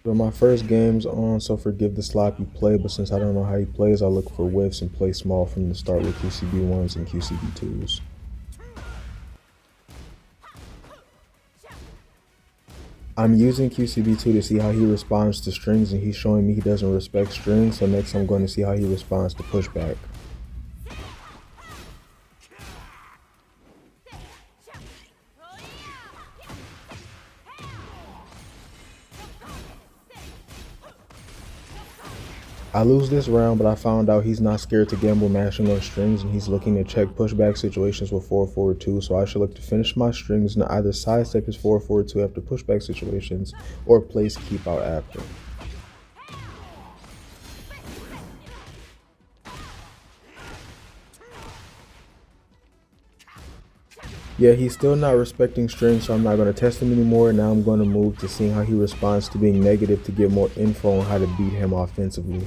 So my first game's on, so forgive the sloppy play, but since I don't know how he plays, I look for whiffs and play small from the start with QCB1s and QCB2s. I'm using QCB2 to see how he responds to strings, and he's showing me he doesn't respect strings, so next I'm going to see how he responds to pushback. I lose this round, but I found out he's not scared to gamble mashing on strings, and he's looking to check pushback situations with 4-4-2, so I should look to finish my strings and either sidestep his 4-4-2 after pushback situations, or place keep out after. Yeah, he's still not respecting strings, so I'm not going to test him anymore. Now I'm going to move to seeing how he responds to being negative to get more info on how to beat him offensively.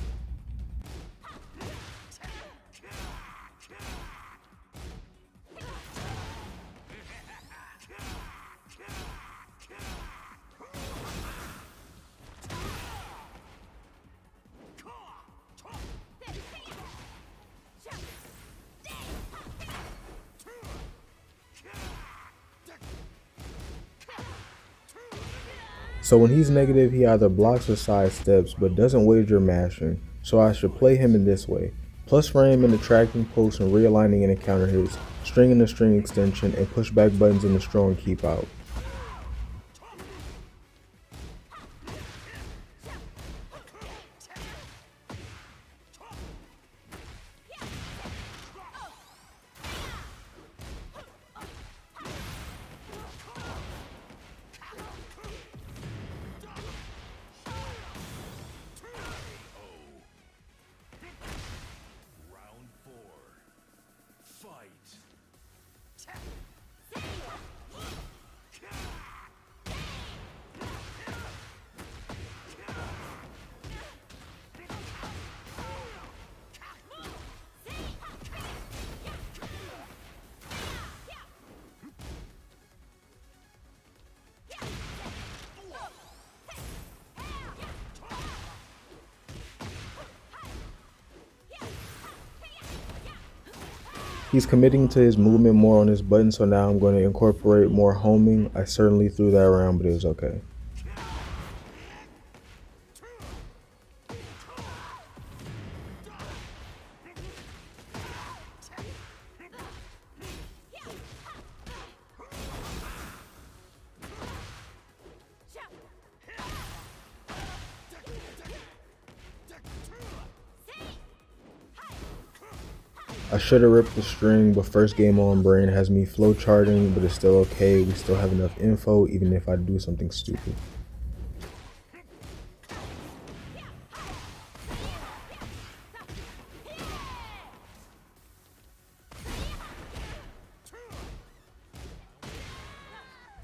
So when he's negative, he either blocks or sidesteps, but doesn't wager mashing, so I should play him in this way. Plus frame in the tracking post and realigning in the counter hits, string in the string extension, and pushback buttons in the straw and keep out. He's committing to his movement more on his button, so now I'm going to incorporate more homing. I certainly threw that around, but it was okay. I should have ripped the string, but first game on Bryan has me flowcharting, but it's still okay. We still have enough info, even if I do something stupid.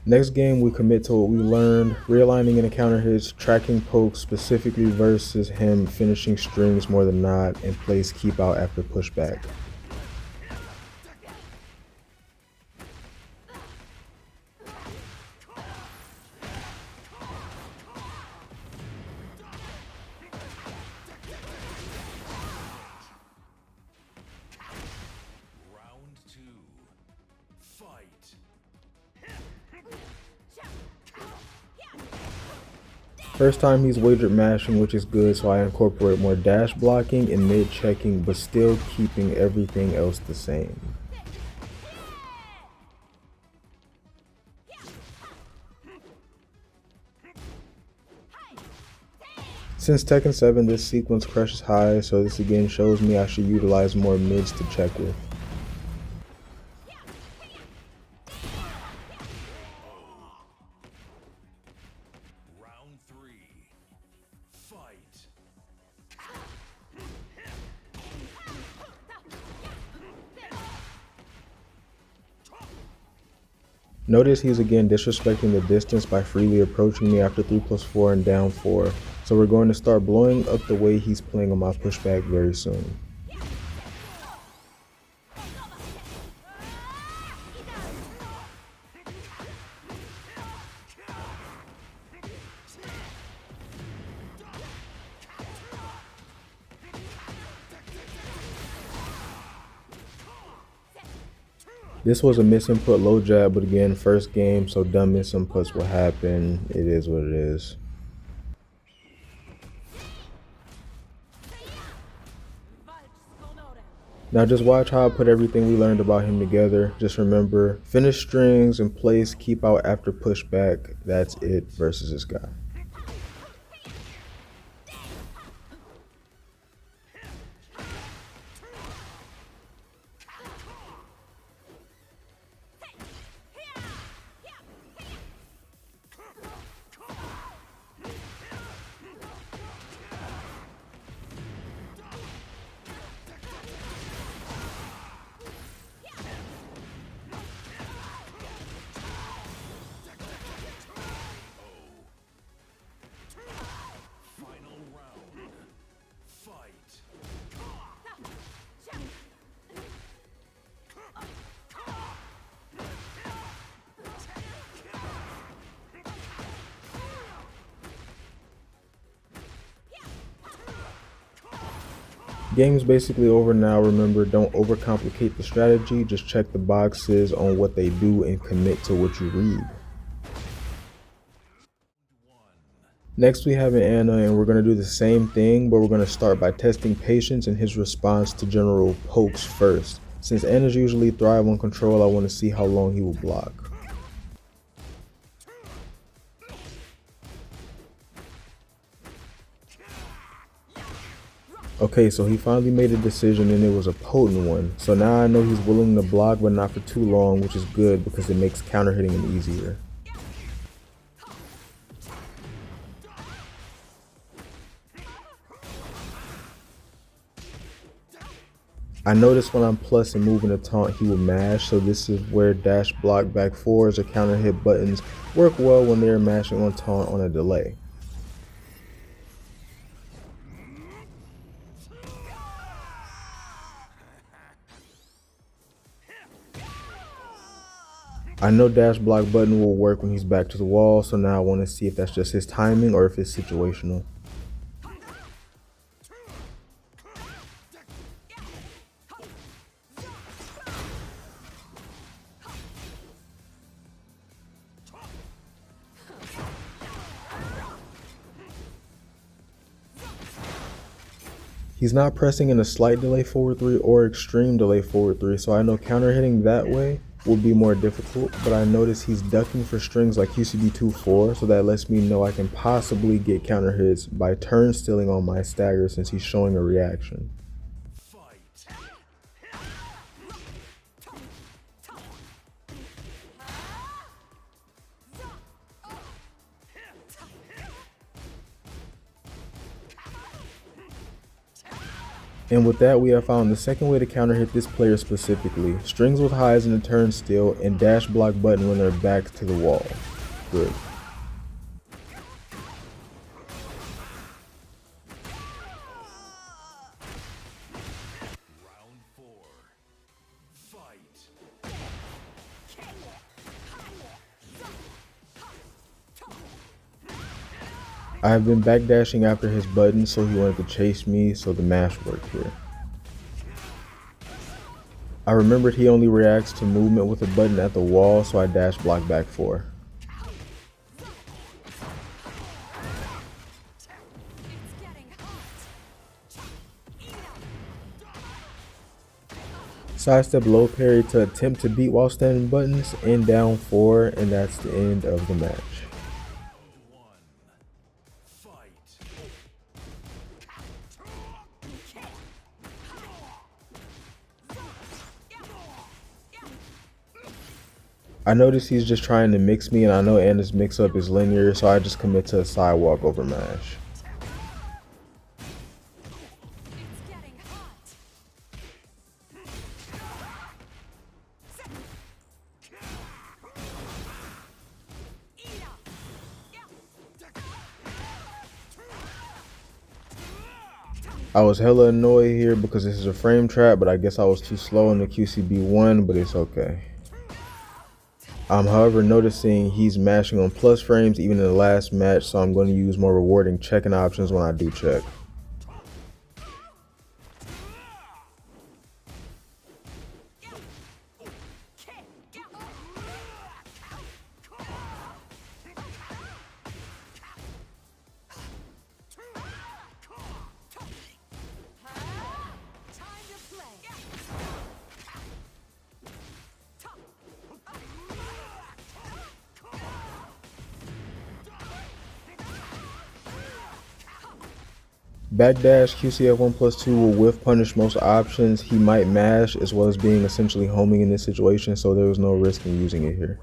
Next game, we commit to what we learned, realigning in the counter hits, tracking pokes specifically versus him finishing strings more than not, and plays keep out after pushback. First time he's wagered mashing, which is good, so I incorporate more dash blocking and mid checking, but still keeping everything else the same. Since Tekken 7, this sequence crushes high, so this again shows me I should utilize more mids to check with. Notice he's again disrespecting the distance by freely approaching me after 3+4 and down 4, so we're going to start blowing up the way he's playing on my pushback very soon. This was a misinput low jab, but again, first game, so dumb misinputs will happen. It is what it is. Now just watch how I put everything we learned about him together. Just remember, finish strings in place, keep out after pushback. That's it versus this guy. Game's basically over now. Remember, don't overcomplicate the strategy. Just check the boxes on what they do and commit to what you read. Next we have an Anna, and we're going to do the same thing, but we're going to start by testing patience and his response to general pokes first. Since Annas usually thrive on control, I want to see how long he will block. Okay, so he finally made a decision and it was a potent one. So now I know he's willing to block, but not for too long, which is good because it makes counter hitting him easier. I notice when I'm plus and moving a taunt, he will mash, so this is where dash block back fours or counter hit buttons work well when they're mashing on taunt on a delay. I know dash block button will work when he's back to the wall, so now I want to see if that's just his timing or if it's situational. He's not pressing in a slight delay forward 3 or extreme delay forward 3, so I know counter hitting that way will be more difficult, but I notice he's ducking for strings like QCB 2-4, so that lets me know I can possibly get counter hits by turn stealing on my stagger since he's showing a reaction. And with that, we have found the second way to counter hit this player specifically. Strings with highs in the turn steal and dash block button when they're back to the wall. Good. I have been backdashing after his button, so he wanted to chase me, so the mash worked here. I remembered he only reacts to movement with a button at the wall, so I dash block back 4. Sidestep low parry to attempt to beat while standing buttons, and down 4, and that's the end of the match. I notice he's just trying to mix me, and I know Anna's mix up is linear, so I just commit to a sidewalk over mash. I was hella annoyed here because this is a frame trap, but I guess I was too slow in the QCB1, but it's okay. I'm however noticing he's mashing on plus frames even in the last match, so I'm going to use more rewarding checking options when I do check. Backdash QCF 1+2 will whiff punish most options. He might mash as well as being essentially homing in this situation, so there was no risk in using it here.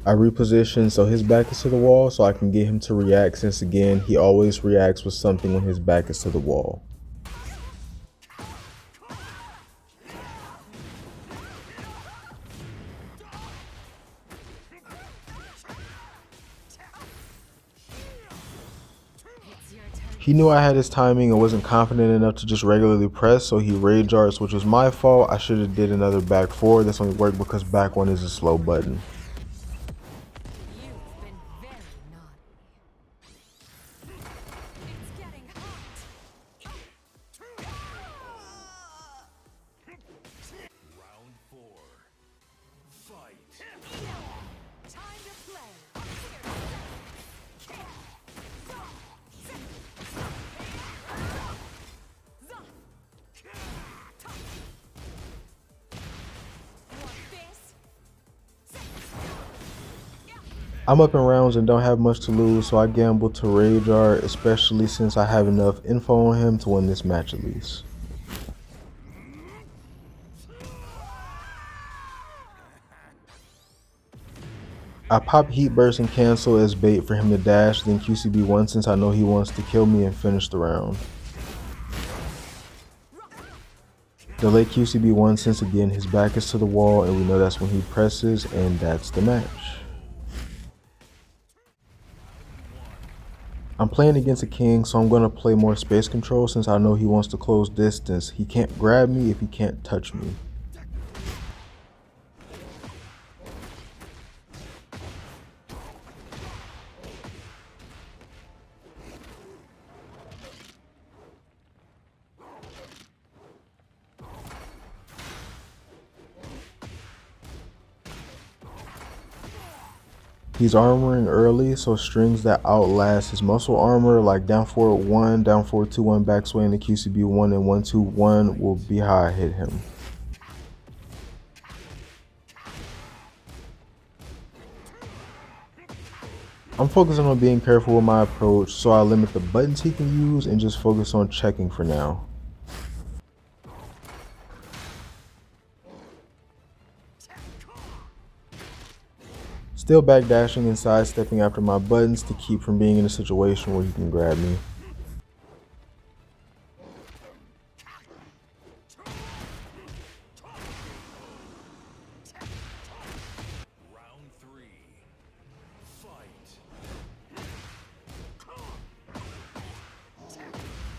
I reposition so his back is to the wall so I can get him to react, since again he always reacts with something when his back is to the wall. He knew I had his timing and wasn't confident enough to just regularly press, so he rage arts, which was my fault. I should have did another back four. This only worked because back one is a slow button. I'm up in rounds and don't have much to lose, so I gamble to rage art, especially since I have enough info on him to win this match at least. I pop heat burst and cancel as bait for him to dash, then QCB1 since I know he wants to kill me and finish the round. Delay QCB1 since again his back is to the wall and we know that's when he presses, and that's the match. I'm playing against a king, so I'm going to play more space control since I know he wants to close distance. He can't grab me if he can't touch me. He's armoring early, so strings that outlast his muscle armor like down forward 1, down forward 2-1 backswing into QCB 1 and 1-2-1 will be how I hit him. I'm focusing on being careful with my approach, so I limit the buttons he can use and just focus on checking for now. Still backdashing and sidestepping after my buttons to keep from being in a situation where he can grab me.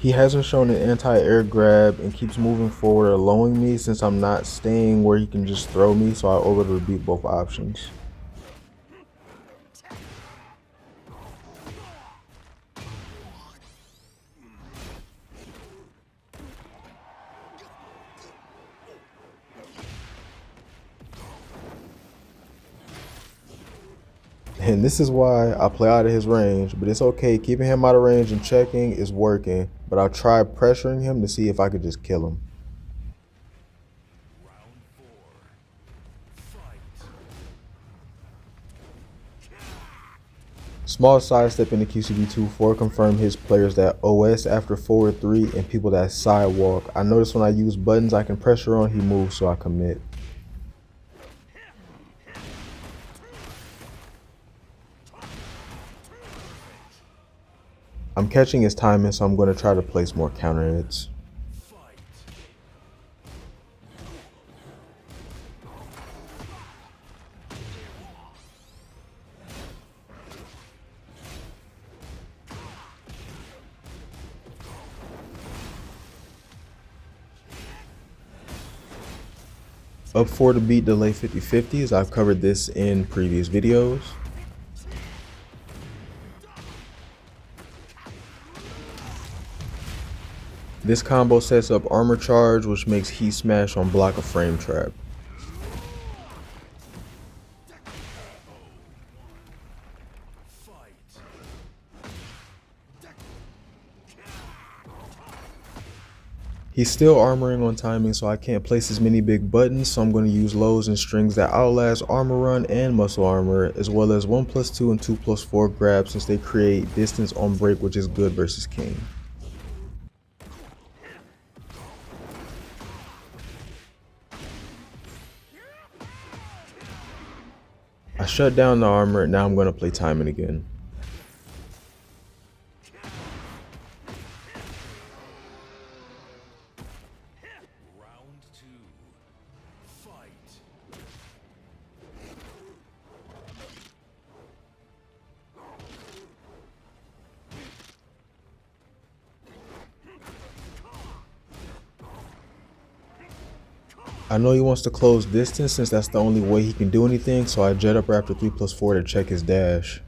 He hasn't shown an anti-air grab and keeps moving forward, allowing me since I'm not staying where he can just throw me, so I over to beat both options. And this is why I play out of his range, but it's okay. Keeping him out of range and checking is working, but I'll try pressuring him to see if I could just kill him. Small sidestep into QCB2-4 confirm his players that OS after forward 3 and people that sidewalk. I notice when I use buttons I can pressure on, he moves, so I commit. I'm catching his timing, so I'm going to try to place more counter hits. Up 4 to beat delay 50/50 as I've covered this in previous videos. This combo sets up armor charge, which makes heat smash on block a frame trap. He's still armoring on timing, so I can't place as many big buttons, so I'm going to use lows and strings that outlast armor run and muscle armor, as well as 1+2 and 2+4 grabs since they create distance on break, which is good versus King. I shut down the armor, now I'm going to play timing again. I know he wants to close distance since that's the only way he can do anything, so I jet up after 3+4 to check his dash.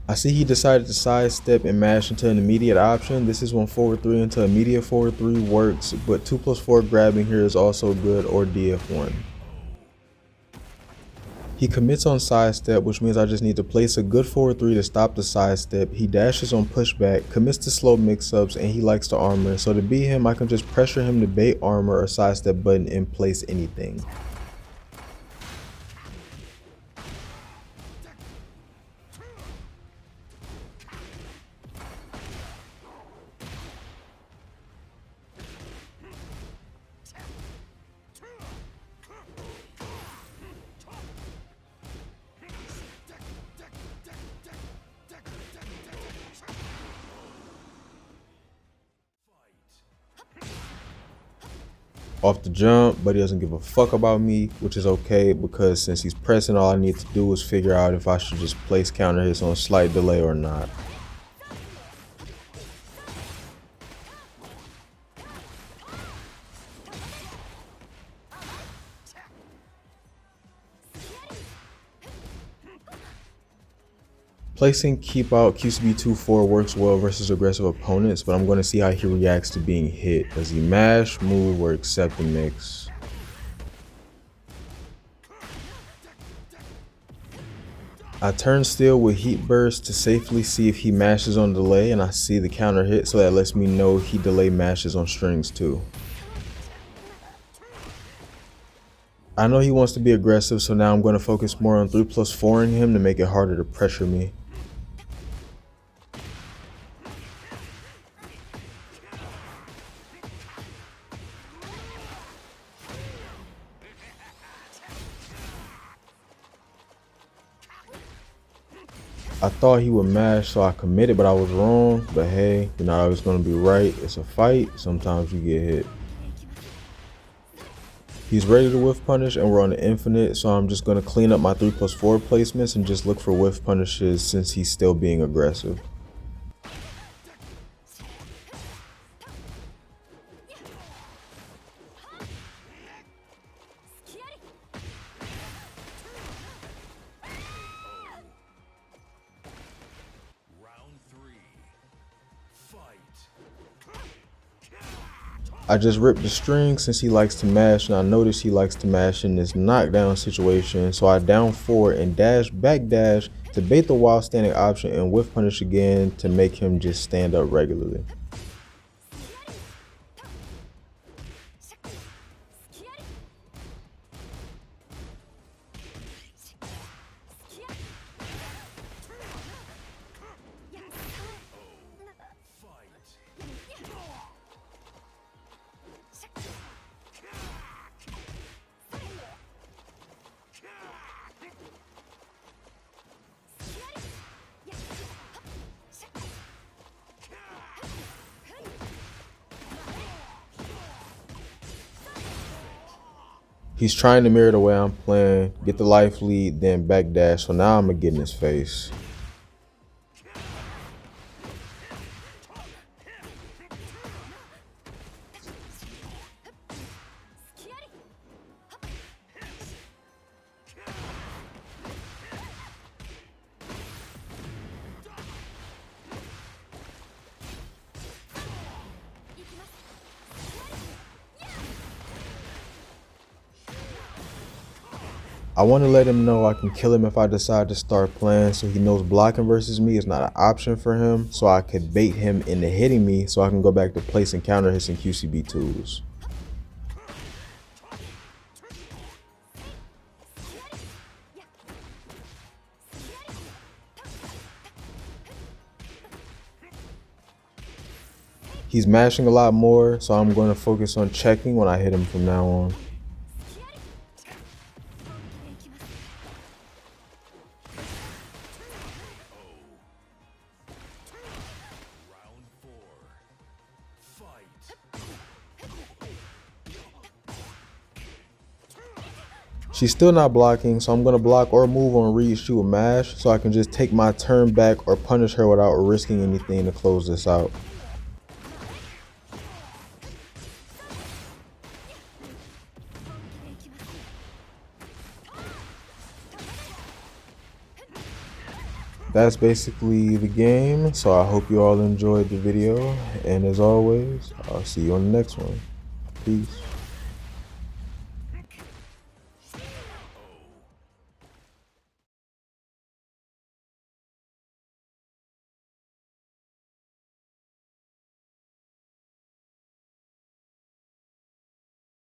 I see he decided to sidestep and mash into an immediate option. This is when forward 3 into immediate forward 3 works, but 2+4 grabbing here is also good, or DF1. He commits on sidestep, which means I just need to place a good forward 3 to stop the sidestep. He dashes on pushback, commits to slow mix-ups, and he likes to armor. So to beat him, I can just pressure him to bait armor or sidestep button and place anything. Off the jump, but he doesn't give a fuck about me, which is okay because since he's pressing, all I need to do is figure out if I should just place counter hits on slight delay or not. Placing keep out QCB 2-4 works well versus aggressive opponents, but I'm going to see how he reacts to being hit. Does he mash, move, or accept the mix? I turn still with heat burst to safely see if he mashes on delay, and I see the counter hit, so that lets me know he delay mashes on strings too. I know he wants to be aggressive, so now I'm going to focus more on 3+4ing him to make it harder to pressure me. I thought he would mash, so I committed, but I was wrong. But hey, you're not always going to be right. It's a fight. Sometimes you get hit. He's ready to whiff punish, and we're on the infinite, so I'm just going to clean up my 3+4 placements and just look for whiff punishes since he's still being aggressive. I just ripped the string since he likes to mash, and I notice he likes to mash in this knockdown situation, so I down forward and dash back dash to bait the wild standing option and whiff punish again to make him just stand up regularly. He's trying to mirror the way I'm playing, get the life lead, then backdash, so now I'm gonna get in his face. I want to let him know I can kill him if I decide to start playing, so he knows blocking versus me is not an option for him, so I could bait him into hitting me so I can go back to placing counter hits and QCB tools. He's mashing a lot more, so I'm going to focus on checking when I hit him from now on. She's still not blocking, so I'm going to block or move on read, shoot, or mash, so I can just take my turn back or punish her without risking anything to close this out. That's basically the game, so I hope you all enjoyed the video, and as always, I'll see you on the next one. Peace.